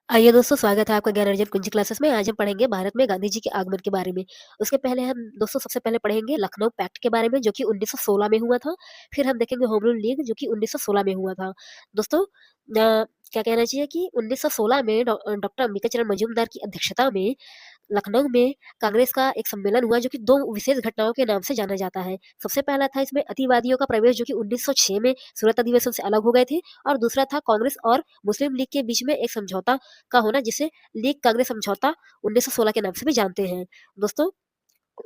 आइए दोस्तों, स्वागत है आपका ज्ञानार्जन कुंजी क्लासेस में। आज हम पढ़ेंगे भारत में गांधी जी के आगमन के बारे में। उसके पहले हम दोस्तों सबसे पहले पढ़ेंगे लखनऊ पैक्ट के बारे में, जो कि 1916 में हुआ था। फिर हम देखेंगे होम रूल लीग, जो कि 1916 में हुआ था। दोस्तों क्या कहना चाहिए कि 1916 में डॉक्टर अंबिका चरण मजूमदार की अध्यक्षता में लखनऊ में कांग्रेस का एक सम्मेलन हुआ, जो कि 2 विशेष घटनाओं के नाम से जाना जाता है। सबसे पहला था इसमें अतिवादियों का प्रवेश, जो कि 1906 में सूरत अधिवेशन से अलग हो गए थे, और दूसरा था कांग्रेस और मुस्लिम लीग के बीच में एक समझौता का होना, जिसे लीग कांग्रेस समझौता 1916 के नाम से भी जानते हैं। दोस्तों,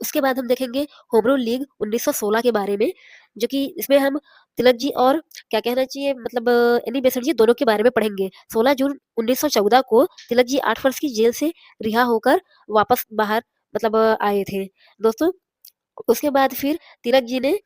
उसके बाद हम देखेंगे होम रूल लीग 1916 के बारे में, जो कि इसमें हम तिलक जी और क्या कहना चाहिए मतलब एनी बेसंट जी दोनों के बारे में पढ़ेंगे। 16 जून 1914 को तिलक जी 8 वर्ष की जेल से रिहा होकर वापस बाहर आए थे। दोस्तों, उसके बाद फिर तिलक जी ने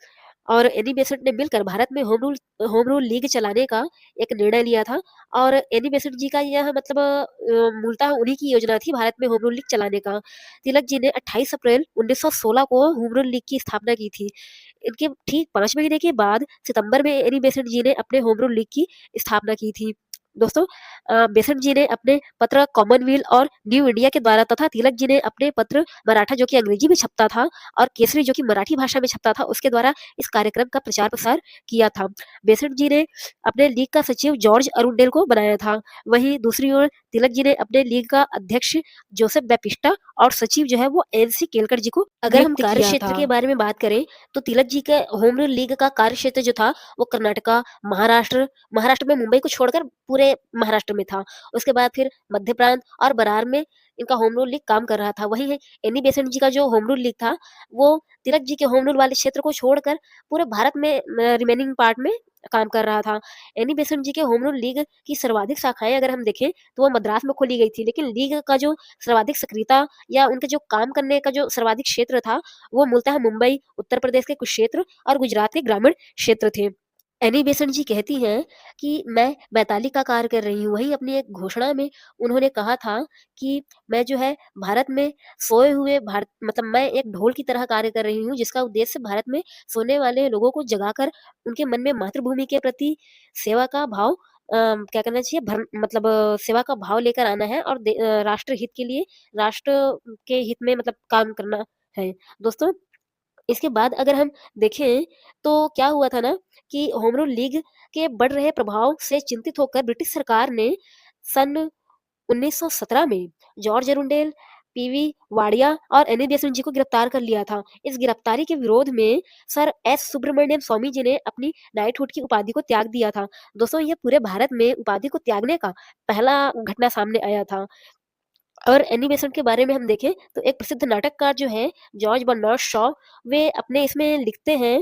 और एनी बेसेंट ने मिलकर भारत में होम रूल लीग चलाने का एक निर्णय लिया था। और एनी बेसेंट जी का यह मूलतः उन्हीं की योजना थी भारत में होम रूल लीग चलाने का। तिलक जी ने 28 अप्रैल 1916 को होम रूल लीग की स्थापना की थी। इनके ठीक 5 महीने के बाद सितंबर में एनी बेसेंट जी ने अपने होम रूल लीग की स्थापना की थी। दोस्तों, बेसेंट जी ने अपने पत्र कॉमनवेल्थ और न्यू इंडिया के द्वारा, तथा तिलक जी ने अपने पत्र मराठा, जो कि अंग्रेजी में छपता था, और केसरी, जो कि मराठी भाषा में छपता था, उसके द्वारा इस कार्यक्रम का प्रचार प्रसार किया था। बेसेंट जी ने अपने लीग का सचिव जॉर्ज अरुणडेल को बनाया था। वहीं दूसरी ओर तिलक जी ने अपने लीग का अध्यक्ष जोसेफ बैपिस्टा और सचिव जो है वो एनसी केलकर जी को अगर हम नियुक्त कार्य किया क्षेत्र था। के बारे में बात करें, तो तिलक जी के होम रूल लीग का कार्य क्षेत्र जो था वो कर्नाटका, महाराष्ट्र महाराष्ट्र में मुंबई को छोड़कर पूरे महाराष्ट्र में था। उसके बाद फिर मध्य प्रांत और बरार में इनका होम रूल लीग काम कर रहा था। वहीं एनी बेसेंट जी का जो होम रूल लीग था, वो तिलक जी के होम रूल वाले क्षेत्र को छोड़कर पूरे भारत में रिमेनिंग पार्ट में काम कर रहा था। एनी बेसेंट जी के होम रूल लीग की सर्वाधिक शाखाएं अगर हम देखें, तो वो मद्रास में खोली गई थी, लेकिन लीग का जो सर्वाधिक सक्रियता या उनके जो काम करने का जो सर्वाधिक क्षेत्र था, वो मूलतः मुंबई, उत्तर प्रदेश के कुछ क्षेत्र और गुजरात के ग्रामीण क्षेत्र थे। एनी बेसेंट जी कहती हैं कि मैं वैताली का कार्य कर रही हूँ। वहीं अपनी एक घोषणा में उन्होंने कहा था कि मैं जो है भारत में सोए हुए भारत मैं एक ढोल की तरह कार्य कर रही हूँ, जिसका उद्देश्य भारत में सोने वाले लोगों को जगाकर उनके मन में मातृभूमि के प्रति सेवा का भाव क्या करना चाहिए सेवा का भाव लेकर आना है, और राष्ट्र हित के लिए, राष्ट्र के हित में काम करना है। दोस्तों, इसके बाद अगर हम देखें, तो क्या हुआ था ना कि होम रूल लीग के बढ़ रहे प्रभाव से चिंतित होकर ब्रिटिश सरकार ने सन 1917 में जॉर्ज अरुंडेल, पीवी वाडिया और एनी बेसेंट जी को गिरफ्तार कर लिया था। इस गिरफ्तारी के विरोध में सर एस सुब्रमण्यम स्वामी जी ने अपनी नाइटहुड की उपाधि को त्याग दिया था। दोस्तों, ये पूरे भारत में उपाधि को त्यागने का पहला घटना सामने आया था। और एनिमेशन के बारे में हम देखें, तो एक प्रसिद्ध नाटककार जो है जॉर्ज बर्नार्ड शॉ, वे अपने इसमें लिखते हैं,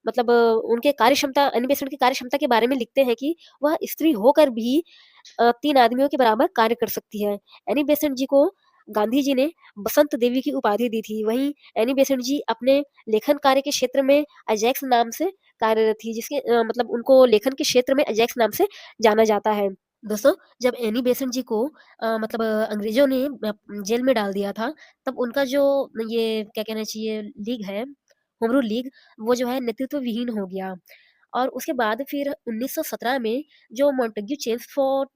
उनके कार्यक्षमता, एनिमेशन की कार्यक्षमता के बारे में लिखते हैं कि वह स्त्री होकर भी 3 आदमियों के बराबर कार्य कर सकती है। एनी बेसेंट जी को गांधी जी ने बसंत देवी की उपाधि दी थी। वहीं एनी बेसेंट जी अपने लेखन कार्य के क्षेत्र में अजैक्स नाम से कार्यरत थी, उनको लेखन के क्षेत्र में अजैक्स नाम से जाना जाता है। दोस्तों, जब एनी बेसेंट जी को अंग्रेजों ने जेल में डाल दिया था, तब उनका जो ये क्या कहना चाहिए लीग है, होम रूल लीग, वो जो है नेतृत्व विहीन हो गया। और उसके बाद फिर 1917 में जो मॉन्टेग्यू चेम्सफोर्ड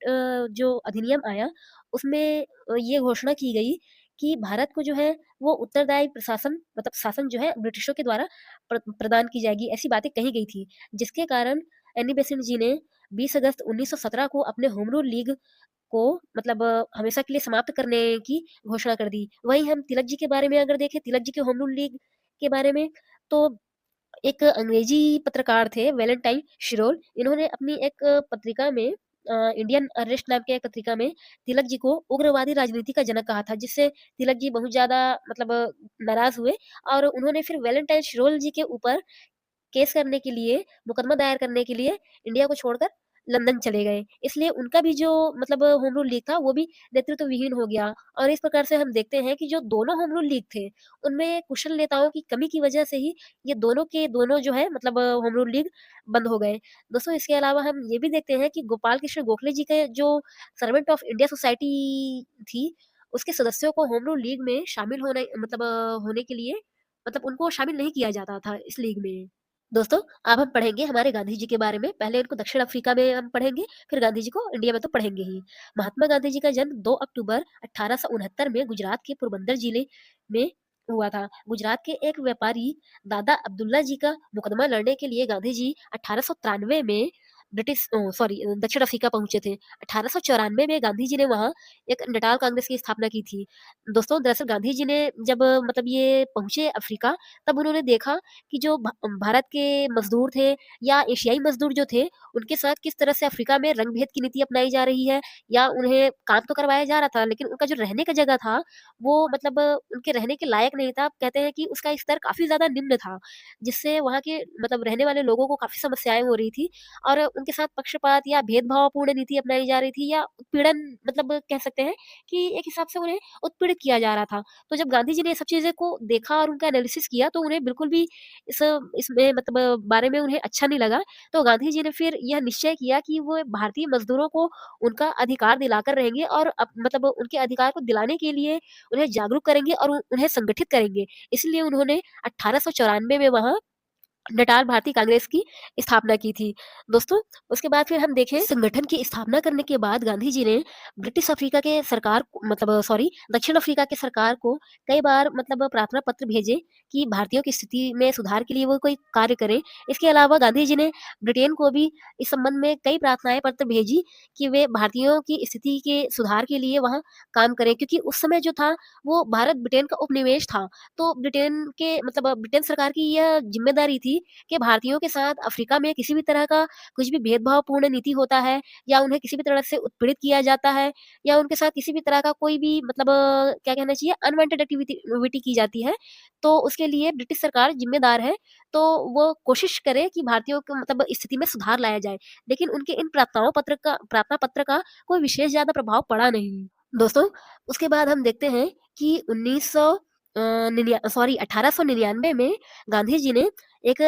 जो अधिनियम आया, उसमें ये घोषणा की गई कि भारत को जो है वो उत्तरदायी प्रशासन शासन जो है ब्रिटिशों के द्वारा प्रदान की जाएगी, ऐसी बातें कही गई थी। जिसके कारण एनी बेसेंट जी ने 20 अगस्त 1917 को अपने होम रूल लीग को हमेशा के लिए समाप्त करने की घोषणा कर दी। वहीं हम तिलक जी के बारे में अगर देखें, तिलक जी के होम रूल लीग के बारे में, तो एक अंग्रेजी पत्रकार थे वैलेंटाइन शिरोल, इन्होंने अपनी एक पत्रिका में इंडियन अरेस्ट नाम के एक पत्रिका में तिलक जी को उग्रवादी राजनीति का जनक कहा था, जिससे तिलक जी बहुत ज़्यादा नाराज़ हुए, और उन्होंने फिर वैलेंटाइन शिरोल जी के ऊपर केस करने के लिए, मुकदमा दायर करने के लिए इंडिया को छोड़कर लंदन चले गए। इसलिए उनका भी जो होम रूल लीग था, वो भी नेतृत्व विहीन हो गया। और इस प्रकार से हम देखते हैं कि जो दोनों होम रूल लीग थे, उनमें कुशल नेताओं की कमी की वजह से ही ये दोनों के दोनों जो है होम रूल लीग बंद हो गए। दोस्तों, इसके अलावा हम ये भी देखते हैं कि गोपाल कृष्ण गोखले जी के जो सर्वेंट ऑफ इंडिया सोसाइटी थी, उसके सदस्यों को होम रूल लीग में शामिल होने के लिए उनको शामिल नहीं किया जाता था इस लीग में। दोस्तों, अब हम पढ़ेंगे हमारे गांधी जी के बारे में। पहले इनको दक्षिण अफ्रीका में हम पढ़ेंगे, फिर गांधी जी को इंडिया में तो पढ़ेंगे ही। महात्मा गांधी जी का जन्म 2 अक्टूबर 1869 में गुजरात के पोरबंदर जिले में हुआ था। गुजरात के एक व्यापारी दादा अब्दुल्ला जी का मुकदमा लड़ने के लिए गांधी जी 1893 में दक्षिण अफ्रीका पहुंचे थे। 1894 में गांधी जी ने वहाँ एक नटाल कांग्रेस की स्थापना की थी। दोस्तों, दरअसल गांधी जी ने जब मतलब ये पहुंचे अफ्रीका, तब उन्होंने देखा कि जो भारत के मज़दूर थे या एशियाई मज़दूर जो थे, उनके साथ किस तरह से अफ़्रीका में रंग-भेद की नीति अपनाई जा रही है या उन्हें काम तो करवाया जा रहा था, लेकिन उनका जो रहने का जगह था, वो मतलब उनके रहने के लायक नहीं था। कहते हैं कि उसका स्तर काफ़ी ज़्यादा निम्न था, जिससे वहाँ के मतलब रहने वाले लोगों को काफ़ी समस्याएँ हो रही थी और उनके साथ पक्षपात या भेदभावपूर्ण नीति अपनाई जा रही थी या उत्पीड़न मतलब कह सकते हैं कि एक हिसाब से उन्हें उत्पीड़ित किया जा रहा था। तो जब गांधी जी ने ये सब चीज़ें को देखा और उनका एनालिसिस किया तो उन्हें बिल्कुल भी इस इसमें मतलब बारे में उन्हें अच्छा नहीं लगा। तो गांधी जी ने फिर यह निश्चय किया कि वो भारतीय मज़दूरों को उनका अधिकार दिलाकर रहेंगे और मतलब उनके अधिकार को दिलाने के लिए उन्हें जागरूक करेंगे और उन्हें संगठित करेंगे। इसलिए उन्होंने 1894 में वहाँ नटाल भारतीय कांग्रेस की स्थापना की थी। दोस्तों, उसके बाद फिर हम देखें संगठन की स्थापना करने के बाद गांधी जी ने ब्रिटिश अफ्रीका के सरकार को मतलब सॉरी दक्षिण अफ्रीका के सरकार को कई बार मतलब प्रार्थना पत्र भेजे कि भारतीयों की स्थिति में सुधार के लिए वो कोई कार्य करें। इसके अलावा गांधी जी ने ब्रिटेन को भी इस संबंध में कई प्रार्थनाएँ पत्र भेजी कि वे भारतीयों की स्थिति के सुधार के लिए वहाँ काम करें क्योंकि उस समय जो था वो भारत ब्रिटेन का उपनिवेश था। तो ब्रिटेन के मतलब ब्रिटेन सरकार की यह ज़िम्मेदारी थी कि भारतीयों के साथ अफ्रीका में किसी भी तरह का कुछ भी भेदभावपूर्ण नीति होता है या उन्हें किसी भी तरह से उत्पीड़ित किया जाता है या उनके साथ किसी भी तरह का कोई भी मतलब क्या कहना चाहिए अनवांटेड एक्टिविटी की जाती है, तो उसके लिए ब्रिटिश सरकार ज़िम्मेदार है। तो वो कोशिश करे कि भारतीयों को मतलब स्थिति में सुधार लाया जाए। लेकिन उनके इन प्रार्थना पत्र का कोई विशेष ज़्यादा प्रभाव पड़ा नहीं। दोस्तों, उसके बाद हम देखते हैं कि 1899 में गांधी जी ने एक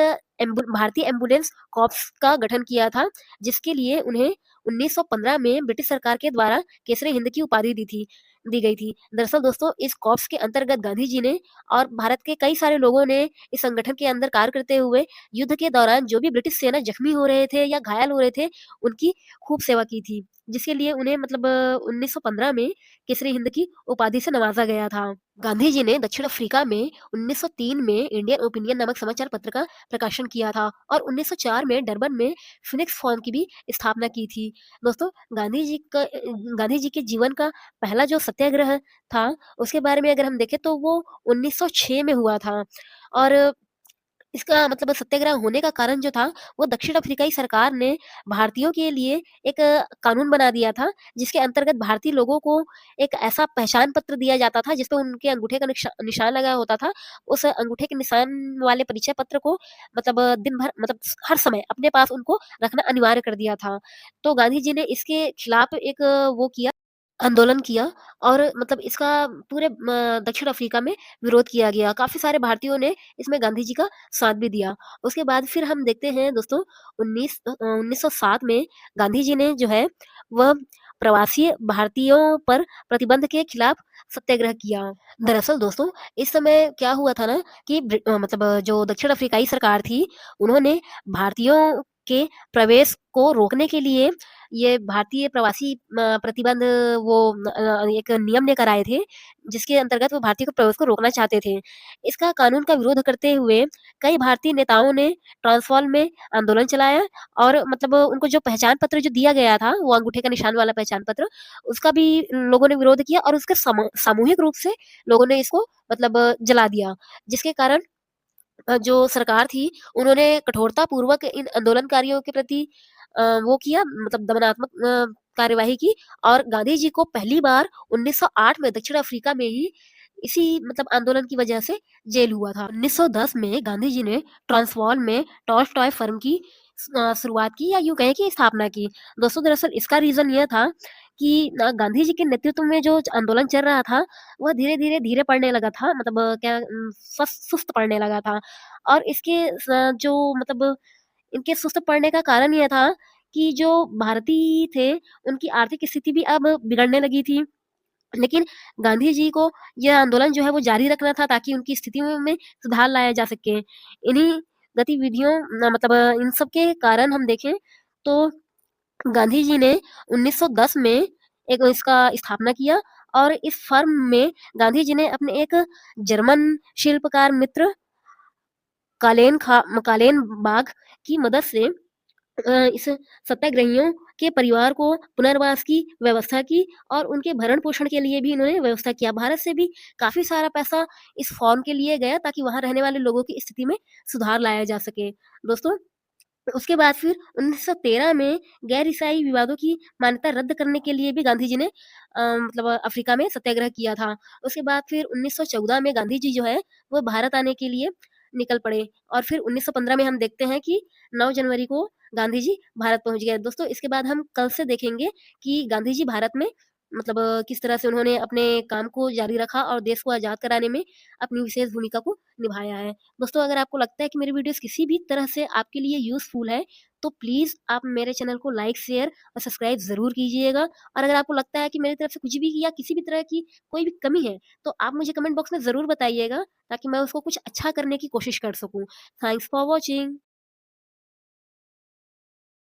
भारतीय एम्बुलेंस कॉर्प्स का गठन किया था, जिसके लिए उन्हें 1915 में ब्रिटिश सरकार के द्वारा केसरी हिंद की उपाधि दी गई थी। दरअसल दोस्तों, इस कॉर्प्स के अंतर्गत गांधी जी ने और भारत के कई सारे लोगों ने इस संगठन के अंदर कार्य करते हुए युद्ध के दौरान जो भी ब्रिटिश सेना जख्मी हो रहे थे या घायल हो रहे थे, उनकी खूब सेवा की थी। जिसके लिए उन्हें मतलब 1915 में केसरी हिंद की उपाधि से नवाजा गया था। गांधी जी ने दक्षिण अफ्रीका में 1903 में इंडियन ओपिनियन नामक समाचार पत्र का प्रकाशन किया था और 1904 में डरबन में फिनिक्स फॉर्म की भी स्थापना की थी। दोस्तों, गांधी जी के जीवन का पहला जो सत्याग्रह था, उसके बारे में अगर हम देखें तो वो 1906 में हुआ था और इसका मतलब सत्याग्रह होने का कारण जो था, वो दक्षिण अफ्रीकाई सरकार ने भारतीयों के लिए एक कानून बना दिया था, जिसके अंतर्गत भारतीय लोगों को एक ऐसा पहचान पत्र दिया जाता था, जिस पे उनके अंगूठे का निशान लगा होता था। उस अंगूठे के निशान वाले परिचय पत्र को मतलब दिन भर मतलब हर समय अपने पास उनको रखना अनिवार्य कर दिया था। तो गांधी जी ने इसके खिलाफ एक वो किया आंदोलन किया और मतलब इसका पूरे दक्षिण अफ्रीका में विरोध किया गया। काफ़ी सारे भारतीयों ने इसमें गांधी जी का साथ भी दिया। उसके बाद फिर हम देखते हैं दोस्तों 1907 में गांधी जी ने जो है वह प्रवासी भारतीयों पर प्रतिबंध के खिलाफ सत्याग्रह किया। दरअसल दोस्तों, इस समय क्या हुआ था ना कि मतलब जो दक्षिण अफ्रीकाई सरकार थी, उन्होंने भारतीयों के प्रवेश को रोकने के लिए ये भारतीय प्रवासी प्रतिबंध वो एक नियम लेकर आए थे, जिसके अंतर्गत वो भारतीय को प्रवेश को रोकना चाहते थे। इसका कानून का विरोध करते हुए कई भारतीय नेताओं ने ट्रांसवाल में आंदोलन चलाया और मतलब उनको जो पहचान पत्र जो दिया गया था, वो अंगूठे का निशान वाला पहचान पत्र, उसका भी लोगों ने विरोध किया और उसके सामूहिक रूप से लोगों ने इसको मतलब जला दिया। जिसके कारण जो सरकार थी, उन्होंने कठोरतापूर्वक इन आंदोलनकारियों के प्रति वो किया मतलब दमनात्मक कार्यवाही की और गांधी जी को पहली बार 1908 में दक्षिण अफ्रीका में ही इसी मतलब आंदोलन की वजह से जेल हुआ था। 1910 में गांधी जी ने ट्रांसवाल में टॉलस्टॉय फर्म की शुरुआत की या यूँ कहें कि स्थापना की। दोस्तों, दरअसल इसका रीज़न ये था कि गांधी जी के नेतृत्व में जो आंदोलन चल रहा था, वह धीरे-धीरे धीरे पड़ने लगा था मतलब सुस्त पड़ने लगा था और इसके जो मतलब इनके सुस्त पड़ने का कारण ये था कि जो भारतीय थे, उनकी आर्थिक स्थिति भी अब बिगड़ने लगी थी। लेकिन गांधी जी को यह आंदोलन जो है वो जारी रखना था ताकि उनकी स्थिति में सुधार लाया जा सके। इन्हीं गतिविधियों मतलब इन सब के कारण हम देखें तो गांधी जी ने 1910 में एक इसका स्थापना किया और इस फर्म में गांधी जी ने अपने एक जर्मन शिल्पकार मित्र कालेन बाग की मदद से इस सत्याग्रहियों के परिवार को पुनर्वास की व्यवस्था की और उनके भरण पोषण के लिए भी इन्होंने व्यवस्था किया। भारत से भी काफ़ी सारा पैसा इस फॉर्म के लिए गया ताकि वहाँ रहने वाले लोगों की स्थिति में सुधार लाया जा सके। दोस्तों, उसके बाद फिर 1913 में गैर ईसाई विवादों की मान्यता रद्द करने के लिए भी गांधी जी ने मतलब अफ्रीका में सत्याग्रह किया था। उसके बाद फिर 1914 में गांधी जी जो है वो भारत आने के लिए निकल पड़े और फिर 1915 में हम देखते हैं कि 9 जनवरी को गांधी जी भारत पहुंच गए। दोस्तों, इसके बाद हम कल से देखेंगे कि गांधी जी भारत में मतलब किस तरह से उन्होंने अपने काम को जारी रखा और देश को आज़ाद कराने में अपनी विशेष भूमिका को निभाया है। दोस्तों, अगर आपको लगता है कि मेरी वीडियोस किसी भी तरह से आपके लिए यूज़फुल है, तो प्लीज़ आप मेरे चैनल को लाइक, शेयर और सब्सक्राइब ज़रूर कीजिएगा। और अगर आपको लगता है कि मेरी तरफ से कुछ भी या किसी भी तरह की कोई भी कमी है, तो आप मुझे कमेंट बॉक्स में ज़रूर बताइएगा ताकि मैं उसको कुछ अच्छा करने की कोशिश कर सकूँ। Thanks for watching.